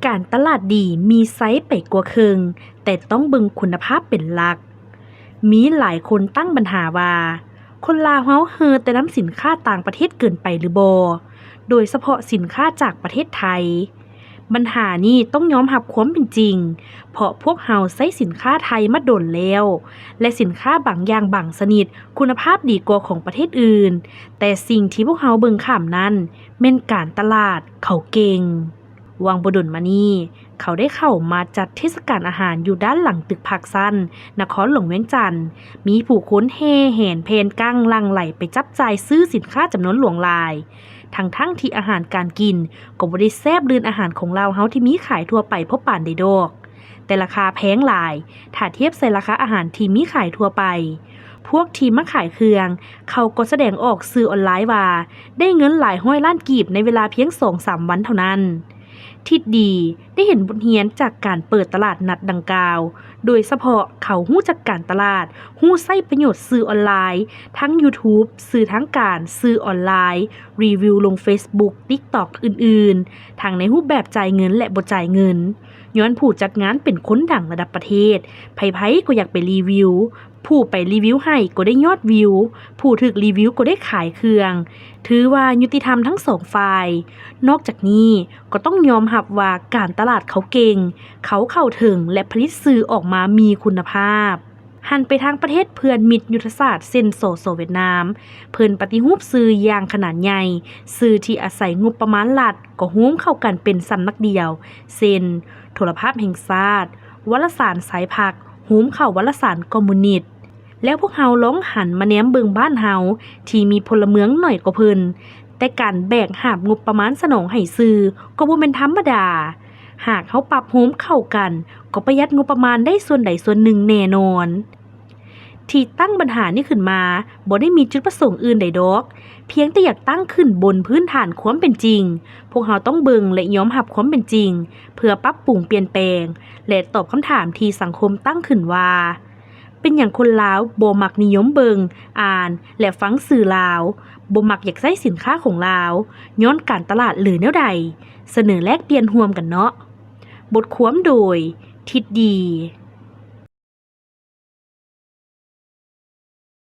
การตลาดดีมีไซส์ไปกว่าครึ่งแต่ต้องเบิ่งคุณภาพเป็นหลักมีหลายคนตั้งปัญหาว่าคนลาวเฮาเฮอแต่นำสินค้าต่างประเทศเกินไปหรือบ่โดยเฉพาะสินค้าจากประเทศไทยปัญหานี้ต้องยอมรับความเป็นจริงเพราะพวกเฮาใช้สินค้าไทยมาโดนแล้วและสินค้าบางอย่างบางชนิดคุณภาพดีกว่าของประเทศอื่นแต่สิ่งที่พวกเฮาเบิ่งข้ามนั้นแม่นการตลาดเขาเก่งวังบ่ดลมานี้เขาได้เข้ามาจัดเทศกาลอาหารอยู่ด้านหลังตึกภาคสั้นนครหลวงเวียงจันทน์มีผู้คนแห่แหนเพนกั้งหลั่งไหลไปจับจ่ายซื้อสินค้าจำนวนหลวงหลายทั้งที่อาหารการกินก็บ่ได้แซ่บลื่นอาหารของลาวเฮาที่มีขายทั่วไปพบปานใดดอกแต่ราคาแพงหลายถ้าเทียบใส่ราคาอาหารที่มีขายทั่วไปพวกที่มาขายเครื่องเขาก็แสดงออกสื่อออนไลน์ว่าได้เงินหลายร้อยล้านกีบในเวลาเพียง 2-3 วันเท่านั้นทิดดีได้เห็นบทเรียนจากการเปิดตลาดนัดดังกล่าวโดยเฉพาะเขาฮู้จักการตลาดฮู้ใช้ประโยชน์สื่อออนไลน์ทั้ง YouTube สื่อทางการสื่อออนไลน์รีวิวลง Facebook TikTok อื่นๆทั้งในรูปแบบจ่ายเงินและบ่จ่ายเงินย้อนผู้จัดงานเป็นคนดังระดับประเทศไผๆก็อยากไปรีวิวผู้ไปรีวิวให้ก็ได้ยอดวิวผู้ถูกรีวิวก็ได้ขายเครื่องถือว่ายุติธรรมทั้งสองฝ่ายนอกจากนี้ก็ต้องยอมรับว่าการตลาดเขาเก่งเขาเข้าถึงและผลิตสื่อออกมามีคุณภาพหันไปทางประเทศเพื่อนมิตรยุทธศาสตร์เช่นโซเวียตนามเพิ่นปฏิรูปสื่ออย่างขนาดใหญ่สื่อที่อาศัยงบประมาณรัฐก็ร่วมเข้ากันเป็นสำนักเดียวเช่นโทรภาพแห่งชาติวารสารสายพักโฮมเข้าวารสารคอมมิวนิสต์แล้วพวกเฮาลองหันมาแนมเบิ่งบ้านเฮาที่มีพลเมืองหน่อยกว่าเพิ่นแต่การแบกหาบงบประมาณสนองให้สื่อก็บ่แม่นธรรมดาหากเฮาปรับโฮมเข้ากันก็ประหยัดงบประมาณได้ส่วนใดส่วนหนึ่งแน่นอนที่ตั้งปัญหานี้ขึ้นมาบ่ได้มีจุดประสงค์อื่นใดดอกเพียงแต่อยากตั้งขึ้นบนพื้นฐานความเป็นจริงพวกเฮาต้องเบิ่งและยอมรับความเป็นจริงเพื่อปรับปรุงเปลี่ยนแปลงและตอบคำถามที่สังคมตั้งขึ้นว่าเป็นอย่างคนลาวบ่มักนิยมเบิงอ่านและฟังสื่อลาวบ่มักอยากใช้สินค้าของลาวย้อนการตลาดหรือแนวใดเสนอแลกเปลี่ยนร่วมกันเนาะบทความโดยทิดดี